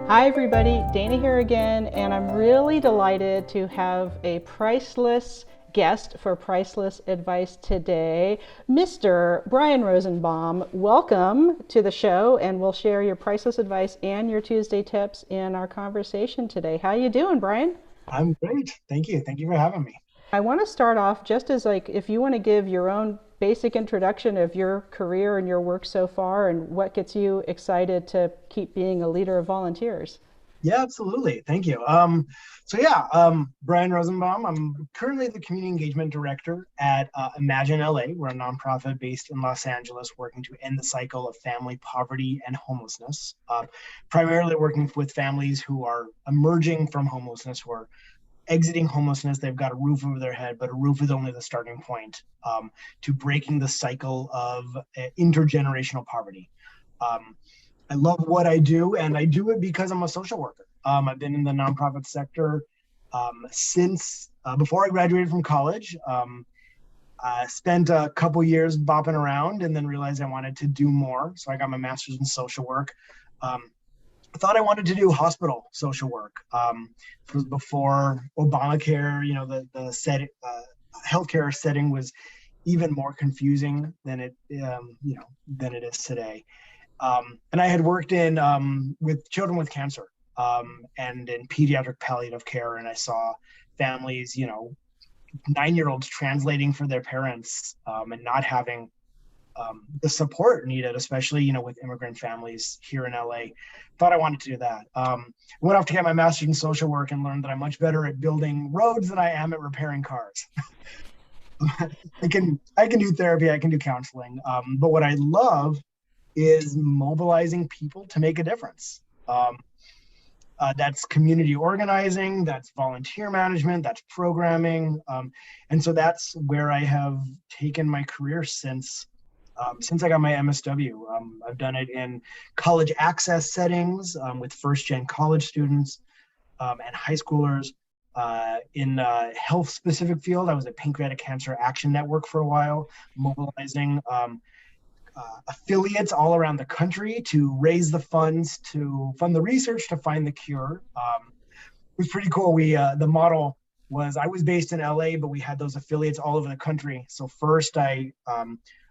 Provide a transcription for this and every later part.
Hi everybody, Dana here again, and I'm really delighted to have a priceless guest for Priceless Advice today, Mr. Brian Rosenbaum. Welcome to the show, and we'll share your priceless advice and your Tuesday tips in our conversation today. How you doing, Brian? I'm great. Thank you. Thank you for having me. I want to start off just as like if you want to give your own basic introduction of your career and your work so far and what gets you excited to keep being a leader of volunteers. Yeah, absolutely. Thank you. Brian Rosenbaum. I'm currently the community engagement director at Imagine L.A. We're a nonprofit based in Los Angeles working to end the cycle of family poverty and homelessness, primarily working with families who are emerging from homelessness, who are exiting homelessness. They've got a roof over their head, but a roof is only the starting point to breaking the cycle of intergenerational poverty. Um, I love what I do, and I do it because I'm a social worker. I've been in the nonprofit sector since before I graduated from college. I spent a couple years bopping around and then realized I wanted to do more. So I got my master's in social work. Um, I thought I wanted to do hospital social work. It was before Obamacare. The healthcare setting was even more confusing than it is today. And I had worked in with children with cancer and in pediatric palliative care, and I saw families, 9-year-olds translating for their parents and not having the support needed, especially with immigrant families here in LA. Thought I wanted to do that. Went off to get my master's in social work and learned that I'm much better at building roads than I am at repairing cars. I can do therapy, I can do counseling, but what I love is mobilizing people to make a difference. That's community organizing, that's volunteer management, that's programming, and so that's where I have taken my career since I got my MSW. I've done it in college access settings with first-gen college students and high schoolers. In health-specific field, I was at Pancreatic Cancer Action Network for a while, mobilizing affiliates all around the country to raise the funds to fund the research to find the cure. It was pretty cool. The model was I was based in LA, but we had those affiliates all over the country. So first I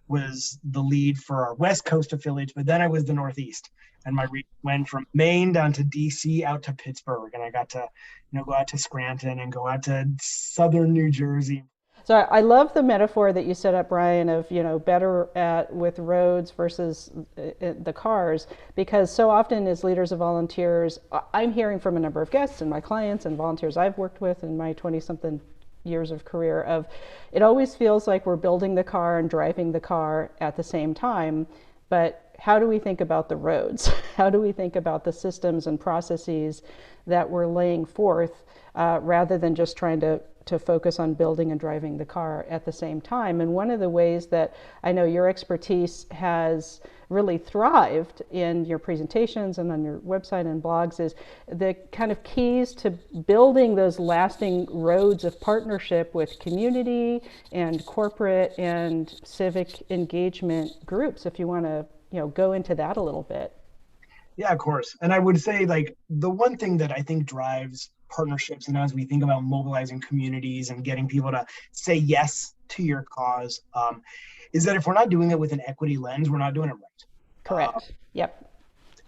was the lead for our West Coast affiliates, but then I was the Northeast, and my region went from Maine down to DC out to Pittsburgh, and I got to go out to Scranton and go out to Southern New Jersey. So I love the metaphor that you set up, Brian, of better at with roads versus the cars, because so often as leaders of volunteers, I'm hearing from a number of guests and my clients and volunteers I've worked with in my 20-something years of career of it always feels like we're building the car and driving the car at the same time, but how do we think about the roads? How do we think about the systems and processes that we're laying forth rather than just trying to focus on building and driving the car at the same time? And one of the ways that I know your expertise has really thrived in your presentations and on your website and blogs is the kind of keys to building those lasting roads of partnership with community and corporate and civic engagement groups. If you want to, go into that a little bit. Yeah, of course. And I would say, like, the one thing that I think drives partnerships and as we think about mobilizing communities and getting people to say yes to your cause, is that if we're not doing it with an equity lens, we're not doing it right. Correct. Yep.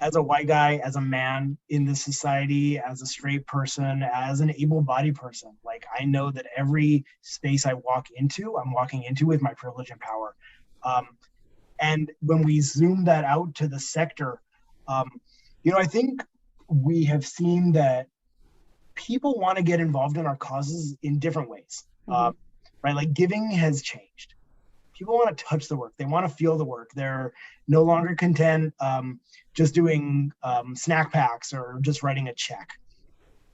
As a white guy, as a man in this society, as a straight person, as an able-bodied person, like, I know that every space I walk into, I'm walking into with my privilege and power. And when we zoom that out to the sector, um, I think we have seen that people want to get involved in our causes in different ways, Mm-hmm. right? Like, giving has changed. People want to touch the work. They want to feel the work. They're no longer content just doing snack packs or just writing a check.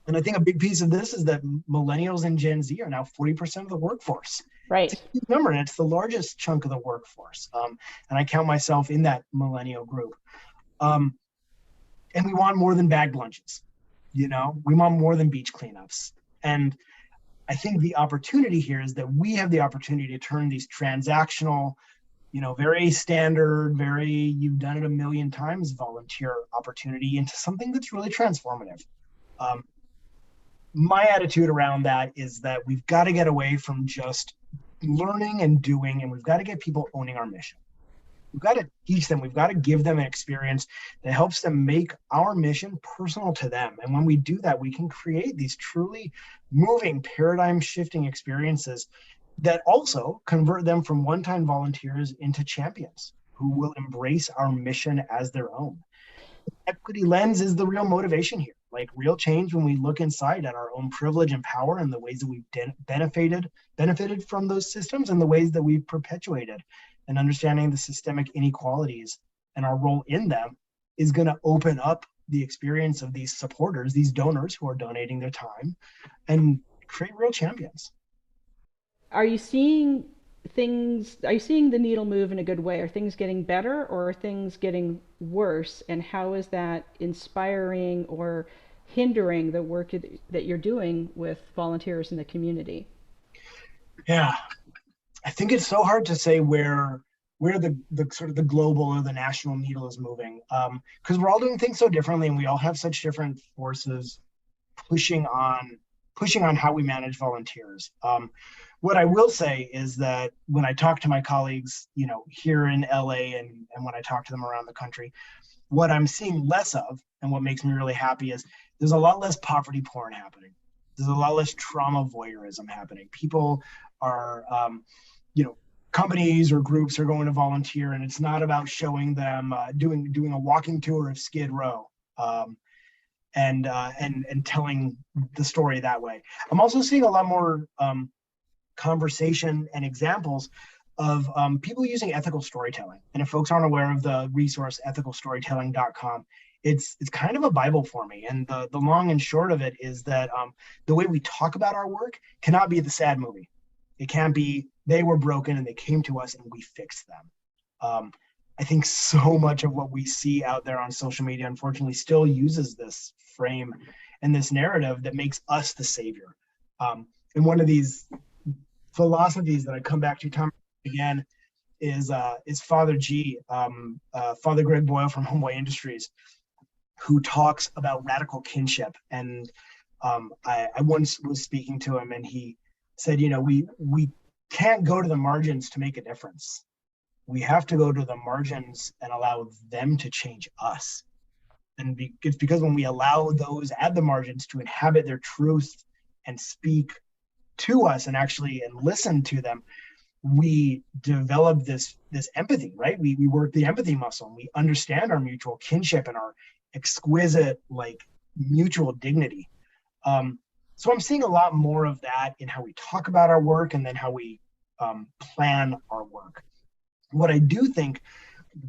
And I think a big piece of this is that millennials and Gen Z are now 40% of the workforce. It's a Right. huge number, and it's the largest chunk of the workforce. And I count myself in that millennial group. Um, and we want more than bagged lunches. We want more than beach cleanups. And I think the opportunity here is that we have the opportunity to turn these transactional very standard, very you've done it a million times volunteer opportunity into something that's really transformative. Um, my attitude around that is that we've got to get away from just learning and doing, and we've got to get people owning our mission. We've got to teach them, we've got to give them an experience that helps them make our mission personal to them. And when we do that, we can create these truly moving, paradigm shifting experiences that also convert them from one time volunteers into champions who will embrace our mission as their own. Equity lens is the real motivation here. Like real change when we look inside at our own privilege and power and the ways that we've benefited from those systems and the ways that we've perpetuated, and understanding the systemic inequalities and our role in them is going to open up the experience of these supporters, these donors who are donating their time, and create real champions. Are you seeing are you seeing the needle move in a good way? Are things getting better or are things getting worse? And how is that inspiring or hindering the work that you're doing with volunteers in the community? Yeah, I think it's so hard to say where the sort of the global or the national needle is moving, because we're all doing things so differently and we all have such different forces pushing on pushing on how we manage volunteers. What I will say is that when I talk to my colleagues, here in LA, and when I talk to them around the country, what I'm seeing less of and what makes me really happy is there's a lot less poverty porn happening. There's a lot less trauma voyeurism happening. People are, you know, companies or groups are going to volunteer, and it's not about showing them doing a walking tour of Skid Row. And telling the story that way. I'm also seeing a lot more conversation and examples of people using ethical storytelling. And if folks aren't aware of the resource ethicalstorytelling.com, it's kind of a Bible for me. And the long and short of it is that the way we talk about our work cannot be the sad movie. It can't be they were broken and they came to us and we fixed them. I think so much of what we see out there on social media, unfortunately, still uses this frame and this narrative that makes us the savior. And one of these philosophies that I come back to time again is Father G, Father Greg Boyle from Homeboy Industries, who talks about radical kinship. And I once was speaking to him, and he said, we can't go to the margins to make a difference. We have to go to the margins and allow them to change us. And it's because when we allow those at the margins to inhabit their truth and speak to us and listen to them, we develop this empathy, right? We work the empathy muscle, and we understand our mutual kinship and our exquisite mutual dignity. So I'm seeing a lot more of that in how we talk about our work and then how we plan our work. What I do think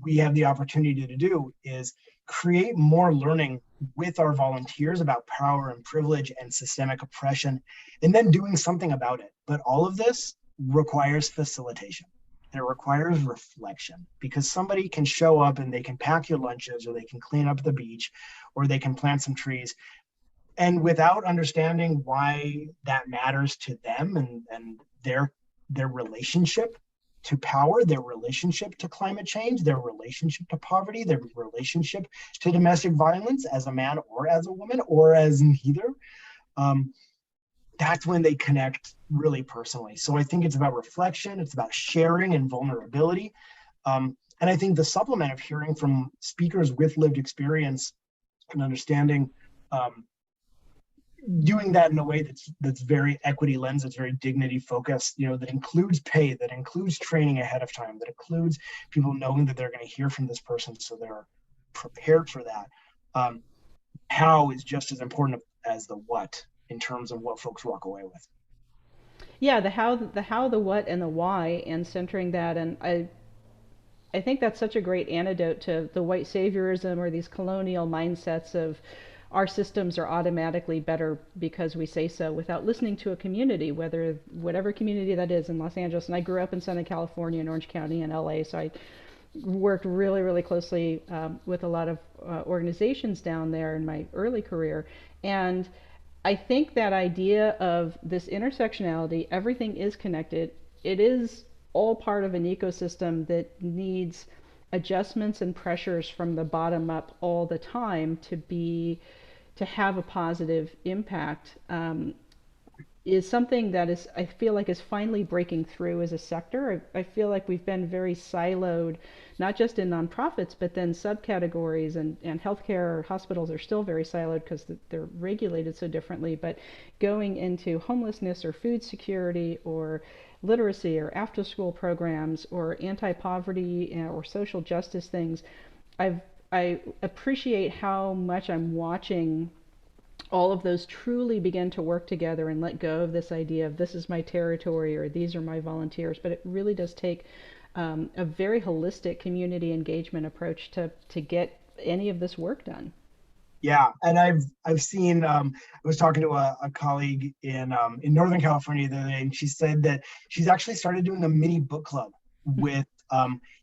we have the opportunity to do is create more learning with our volunteers about power and privilege and systemic oppression, and then doing something about it. But all of this requires facilitation. And it requires reflection, because somebody can show up and they can pack your lunches, or they can clean up the beach, or they can plant some trees. And without understanding why that matters to them and their relationship to power, their relationship to climate change, their relationship to poverty, their relationship to domestic violence as a man or as a woman or as neither, that's when they connect really personally. So I think it's about reflection, it's about sharing and vulnerability. And I think the supplement of hearing from speakers with lived experience and understanding, doing that in a way that's very equity lens, that's very dignity focused, that includes pay, that includes training ahead of time, that includes people knowing that they're going to hear from this person, so they're prepared for that. How is just as important as the what in terms of what folks walk away with. Yeah, the what, and the why, and centering that. And I think that's such a great antidote to the white saviorism or these colonial mindsets of our systems are automatically better because we say so, without listening to a community, whatever community that is in Los Angeles. And I grew up in Southern California, in Orange County, and LA, so I worked really, really closely with a lot of organizations down there in my early career. And I think that idea of this intersectionality, everything is connected. It is all part of an ecosystem that needs adjustments and pressures from the bottom up all the time to have a positive impact. Is something that is, I feel like, is finally breaking through as a sector. I feel like we've been very siloed, not just in nonprofits, but then subcategories, and healthcare hospitals are still very siloed because they're regulated so differently. But going into homelessness or food security or literacy or after school programs or anti-poverty or social justice things, I appreciate how much I'm watching all of those truly begin to work together and let go of this idea of this is my territory or these are my volunteers. But it really does take a very holistic community engagement approach to get any of this work done. Yeah, and I've seen. I was talking to a colleague in Northern California the other day, and she said that she's actually started doing a mini book club with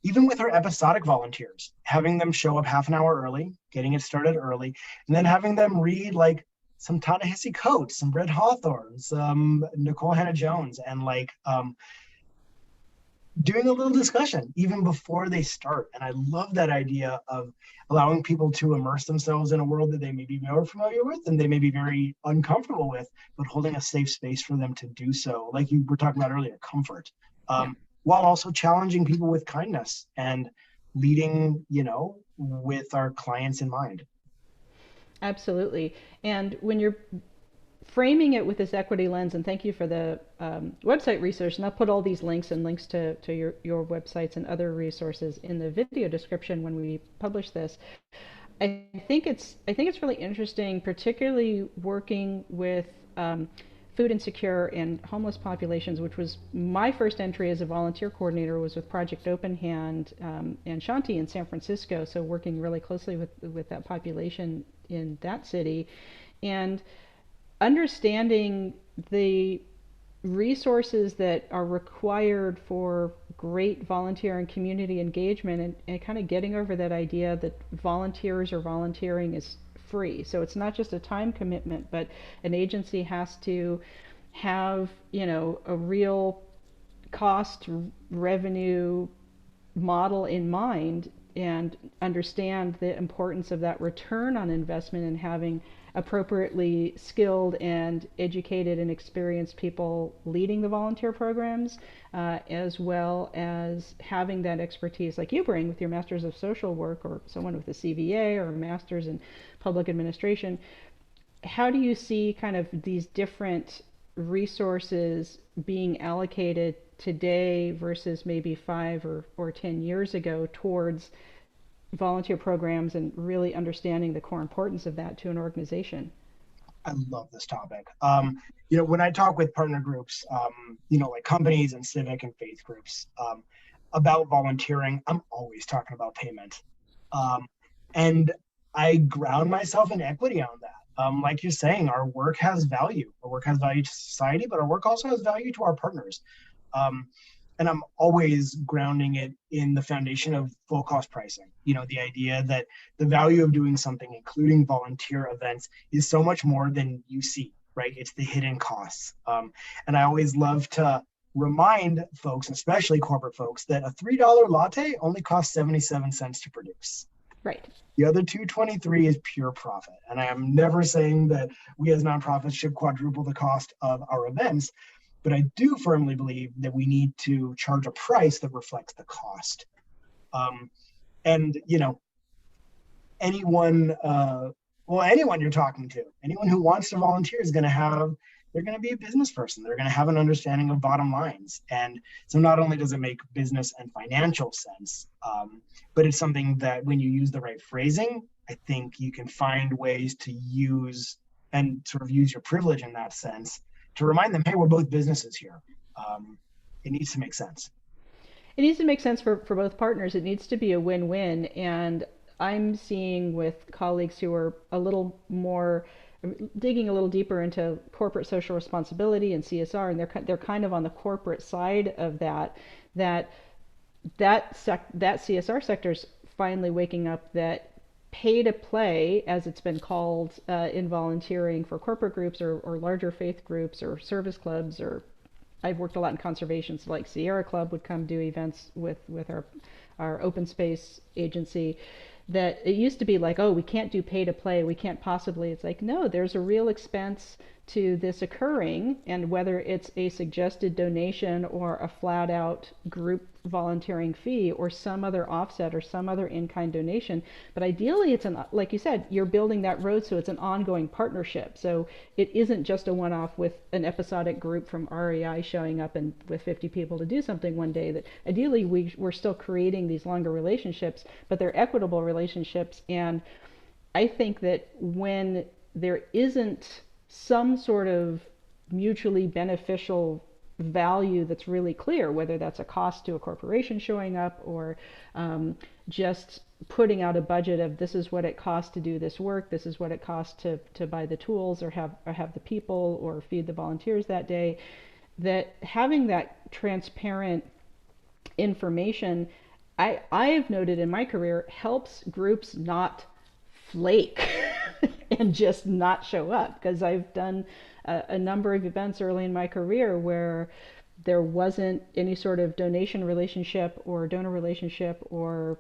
even with her episodic volunteers, having them show up half an hour early, getting it started early, and then having them read like some Ta-Nehisi Coates, some Brett Hawthorne, some Nicole Hannah Jones, and like doing a little discussion even before they start. And I love that idea of allowing people to immerse themselves in a world that they may be more familiar with and they may be very uncomfortable with, but holding a safe space for them to do so. Like you were talking about earlier, comfort, Yeah. while also challenging people with kindness and leading, with our clients in mind. Absolutely. And when you're framing it with this equity lens, and thank you for the website research, and I'll put all these links and links to your websites and other resources in the video description when we publish this. I think it's really interesting, particularly working with food insecure and homeless populations, which was my first entry as a volunteer coordinator, was with Project Open Hand and Shanti in San Francisco. So working really closely with that population in that city, and understanding the resources that are required for great volunteer and community engagement, and kind of getting over that idea that volunteers or volunteering is free. So it's not just a time commitment, but an agency has to have, a real cost revenue model in mind and understand the importance of that return on investment and having appropriately skilled and educated and experienced people leading the volunteer programs, as well as having that expertise like you bring with your Masters of Social Work, or someone with a CVA or a Masters in Public Administration. How do you see kind of these different resources being allocated today versus maybe 5 or 10 years ago towards volunteer programs, and really understanding the core importance of that to an organization? I love this topic. When I talk with partner groups, like companies and civic and faith groups, about volunteering, I'm always talking about payment. And I ground myself in equity on that. Like you're saying, our work has value. Our work has value to society, but our work also has value to our partners. And I'm always grounding it in the foundation of full cost pricing. The idea that the value of doing something, including volunteer events, is so much more than you see, right? It's the hidden costs. And I always love to remind folks, especially corporate folks, that a $3 latte only costs 77 cents to produce. Right. The other 223 is pure profit. And I am never saying that we as nonprofits should quadruple the cost of our events, but I do firmly believe that we need to charge a price that reflects the cost. And anyone, anyone you're talking to, anyone who wants to volunteer is going to they're going to be a business person. They're going to have an understanding of bottom lines. And so not only does it make business and financial sense, but it's something that when you use the right phrasing, I think you can find ways to use and sort of use your privilege in that sense to remind them, hey, we're both businesses here. It needs to make sense. It needs to make sense for both partners. It needs to be a win-win. And I'm seeing with colleagues who are a little more digging a little deeper into corporate social responsibility and CSR, and they're kind of on the corporate side of that CSR sector is finally waking up that pay to play, as it's been called in volunteering for corporate groups or larger faith groups or service clubs or I've worked a lot in conservation, so like Sierra Club would come do events with our open space agency, that it used to be like, oh, we can't do pay to play, we can't possibly. It's like, no, there's a real expense to this occurring, and whether it's a suggested donation or a flat out group volunteering fee or some other offset or some other in-kind donation. But ideally it's like you said, you're building that road, so it's an ongoing partnership, so it isn't just a one-off with an episodic group from REI showing up and with 50 people to do something one day. That ideally we're still creating these longer relationships, but they're equitable relationships. And I think that when there isn't some sort of mutually beneficial value that's really clear, whether that's a cost to a corporation showing up or just putting out a budget of this is what it costs to do this work, this is what it costs to buy the tools or have the people or feed the volunteers that day, that having that transparent information, I've noted in my career, helps groups not flake and just not show up. Because I've done a number of events early in my career where there wasn't any sort of donation relationship or donor relationship or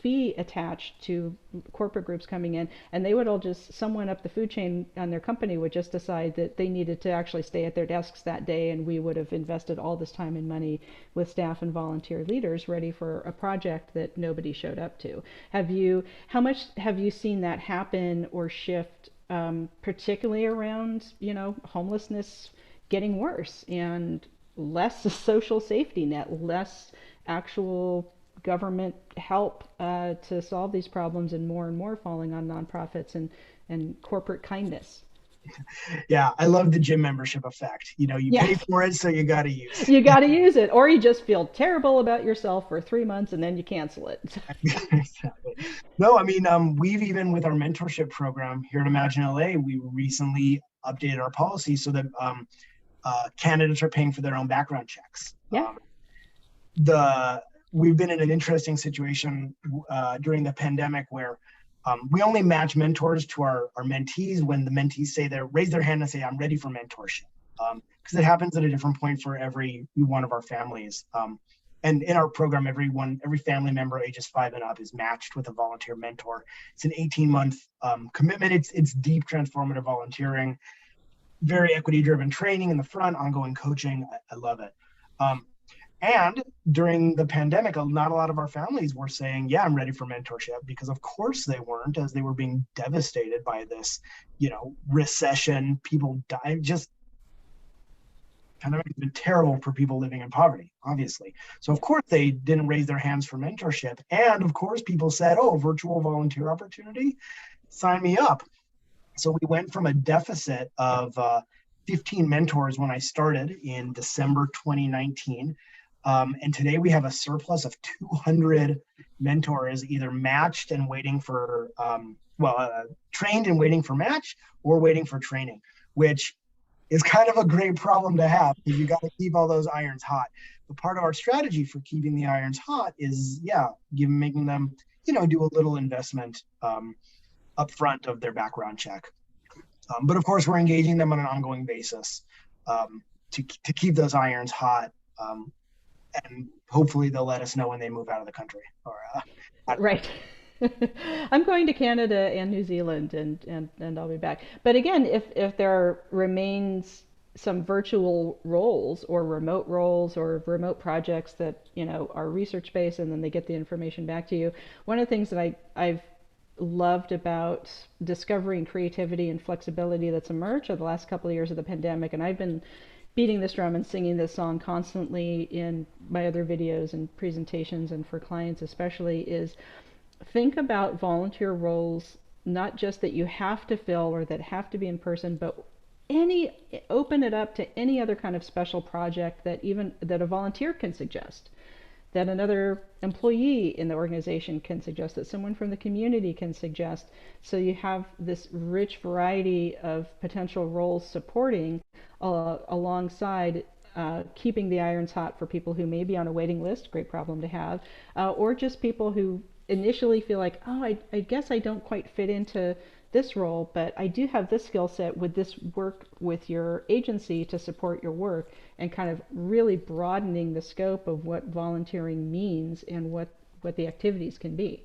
fee attached to corporate groups coming in, and they would all just, someone up the food chain on their company would just decide that they needed to actually stay at their desks that day, and we would have invested all this time and money with staff and volunteer leaders ready for a project that nobody showed up to. How much have you seen that happen or shift, particularly around, homelessness getting worse and less social safety net, less actual government help to solve these problems, and more falling on nonprofits and corporate kindness? Yeah, I love the gym membership effect. You pay Yes. for it, so you got to use it. You got to use it, or you just feel terrible about yourself for 3 months and then you cancel it. Exactly. No, I mean, we've even with our mentorship program here at Imagine L.A., we recently updated our policy so that candidates are paying for their own background checks. Yeah. We've been in an interesting situation during the pandemic where we only match mentors to our mentees when the mentees raise their hand and say, I'm ready for mentorship. Because it happens at a different point for every one of our families. And in our program, every family member ages 5 and up is matched with a volunteer mentor. It's an 18-month commitment. It's deep transformative volunteering, very equity-driven training in the front, ongoing coaching. I love it. And during the pandemic, not a lot of our families were saying, yeah, I'm ready for mentorship, because of course they weren't, as they were being devastated by this, recession, people dying, just pandemic has been terrible for people living in poverty, obviously. So of course they didn't raise their hands for mentorship. And of course people said, oh, virtual volunteer opportunity, sign me up. So we went from a deficit of 15 mentors when I started in December 2019. And today we have a surplus of 200 mentors, either matched and waiting for, trained and waiting for match, or waiting for training, which is kind of a great problem to have, because you got to keep all those irons hot. But part of our strategy for keeping the irons hot is, making them, do a little investment upfront of their background check. But of course, we're engaging them on an ongoing basis to keep those irons hot. And hopefully they'll let us know when they move out of the country. Right. I'm going to Canada and New Zealand, and I'll be back. But again, if there remains some virtual roles or remote remote projects that are research based, and then they get the information back to you. One of the things that I've loved about discovering creativity and flexibility that's emerged over the last couple of years of the pandemic, and I've been beating this drum and singing this song constantly in my other videos and presentations and for clients especially, is think about volunteer roles, not just that you have to fill or that have to be in person, but open it up to any other kind of special project that a volunteer can suggest, that another employee in the organization can suggest, that someone from the community can suggest. So you have this rich variety of potential roles supporting alongside keeping the irons hot for people who may be on a waiting list, great problem to have, or just people who initially feel like, oh, I guess I don't quite fit into this role, but I do have this skill set. Would this work with your agency to support your work? And kind of really broadening the scope of what volunteering means and what the activities can be.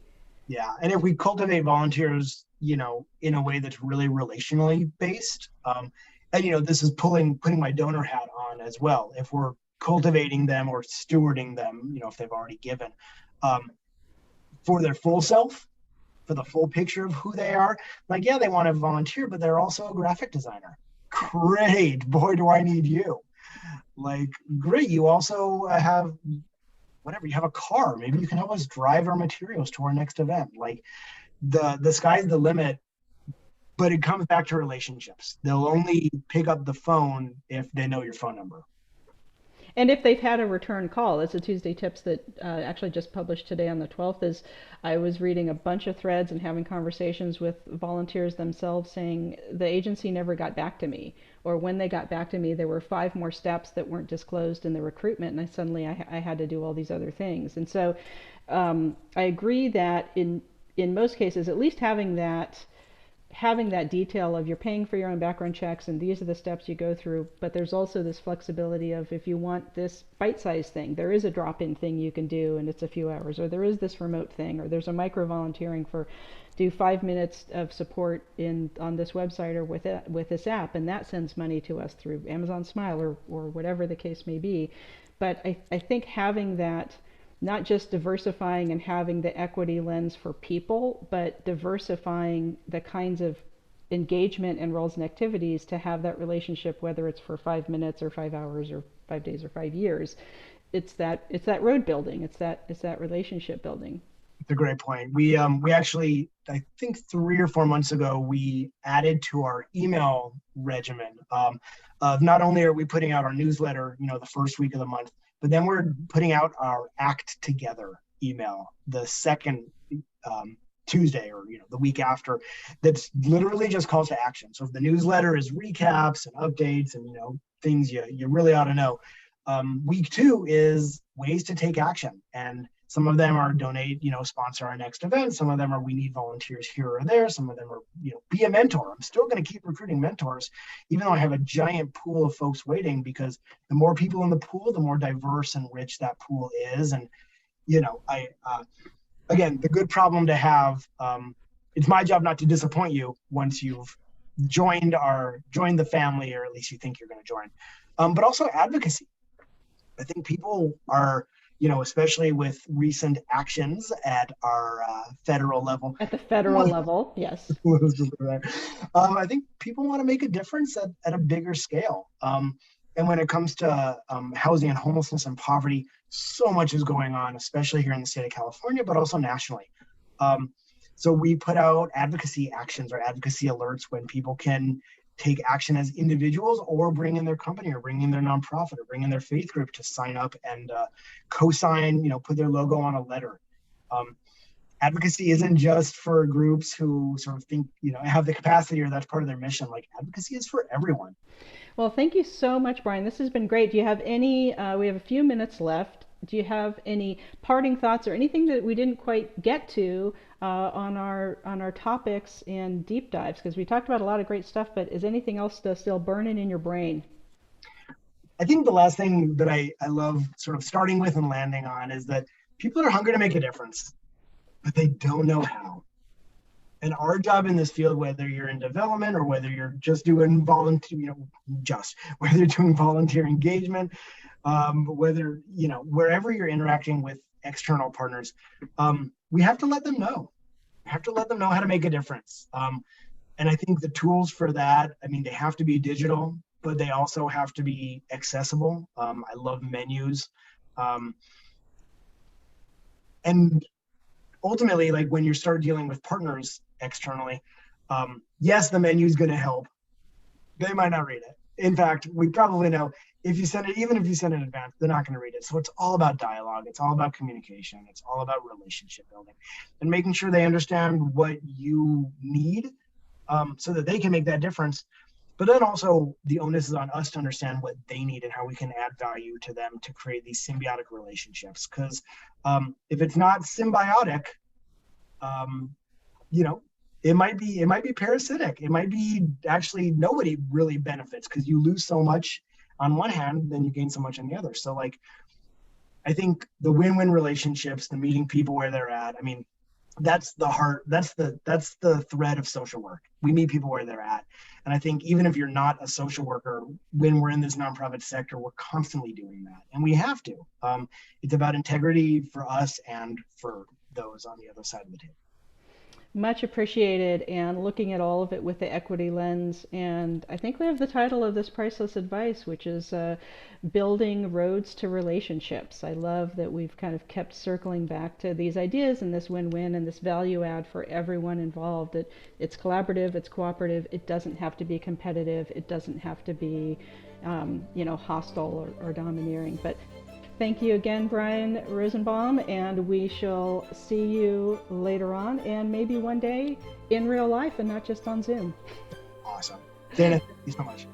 Yeah, and if we cultivate volunteers, in a way that's really relationally based, and this is putting my donor hat on as well. If we're cultivating them or stewarding them, if they've already given, um, for their full self, for the full picture of who they are, like, yeah, they want to volunteer, but they're also a graphic designer. Great, boy, do I need you. Like, great, you also have whatever, you have a car, maybe you can help us drive our materials to our next event. Like, the sky's the limit, but it comes back to relationships. They'll only pick up the phone if they know your phone number. And if they've had a return call, it's a Tuesday Tips that actually just published today on the 12th. Is I was reading a bunch of threads and having conversations with volunteers themselves saying the agency never got back to me, or when they got back to me, there were 5 more steps that weren't disclosed in the recruitment, and I had to do all these other things. And so I agree that in most cases, at least having that detail of you're paying for your own background checks and these are the steps you go through, but there's also this flexibility of if you want this bite-sized thing, there is a drop-in thing you can do and it's a few hours, or there is this remote thing, or there's a micro volunteering for do 5 minutes of support in on this website or with this app, and that sends money to us through Amazon Smile or whatever the case may be. But I think having that, not just diversifying and having the equity lens for people, but diversifying the kinds of engagement and roles and activities to have that relationship, whether it's for 5 minutes or 5 hours or 5 days or 5 years. It's that road building. It's that relationship building. It's a great point. We actually, I think 3 or 4 months ago, we added to our email regimen of not only are we putting out our newsletter, the first week of the month, but then we're putting out our Act Together email the second Tuesday, or the week after. That's literally just calls to action. So if the newsletter is recaps and updates and things you really ought to know, week 2 is ways to take action, and some of them are donate, sponsor our next event. Some of them are we need volunteers here or there. Some of them are, be a mentor. I'm still going to keep recruiting mentors, even though I have a giant pool of folks waiting, because the more people in the pool, the more diverse and rich that pool is. And, again, the good problem to have, it's my job not to disappoint you once you've joined the family, or at least you think you're going to join. But also advocacy. I think people are, especially with recent actions at our federal level. At the federal level, yes. I think people want to make a difference at a bigger scale. And when it comes to housing and homelessness and poverty, so much is going on, especially here in the state of California, but also nationally. So we put out advocacy actions or advocacy alerts when people can take action as individuals, or bring in their company, or bring in their nonprofit, or bring in their faith group to sign up and co-sign, put their logo on a letter. Advocacy isn't just for groups who sort of think, have the capacity or that's part of their mission. Like, advocacy is for everyone. Well, thank you so much, Brian. This has been great. Do you have any, we have a few minutes left. Do you have any parting thoughts or anything that we didn't quite get to on our topics and deep dives? Because we talked about a lot of great stuff, but is anything else still burning in your brain? I think the last thing that I love sort of starting with and landing on is that people are hungry to make a difference, but they don't know how. And our job in this field, whether you're in development or whether you're just doing volunteer, whether you're doing volunteer engagement, whether, wherever you're interacting with external partners, we have to let them know. We have to let them know how to make a difference. And I think the tools for that, they have to be digital, but they also have to be accessible. I love menus. And ultimately, like, when you start dealing with partners externally, yes, the menu is going to help. They might not read it. In fact, we probably know if you send it, even if you send it in advance, they're not going to read it. So it's all about dialogue. It's all about communication. It's all about relationship building and making sure they understand what you need, so that they can make that difference. But then also the onus is on us to understand what they need and how we can add value to them to create these symbiotic relationships. Because if it's not symbiotic, it might be parasitic. It might be actually nobody really benefits because you lose so much on one hand, then you gain so much on the other. So like I think the win-win relationships, the meeting people where they're at. I mean, that's the heart. That's the thread of social work. We meet people where they're at, and I think even if you're not a social worker, when we're in this nonprofit sector, we're constantly doing that, and we have to. It's about integrity for us and for those on the other side of the table. Much appreciated, and looking at all of it with the equity lens. And I think we have the title of this priceless advice, which is building roads to relationships. I love that we've kind of kept circling back to these ideas and this win-win and this value add for everyone involved. It's collaborative, it's cooperative, it doesn't have to be competitive, it doesn't have to be hostile or domineering. But thank you again, Brian Rosenbaum, and we shall see you later on and maybe one day in real life and not just on Zoom. Awesome. Dana, thank you so much.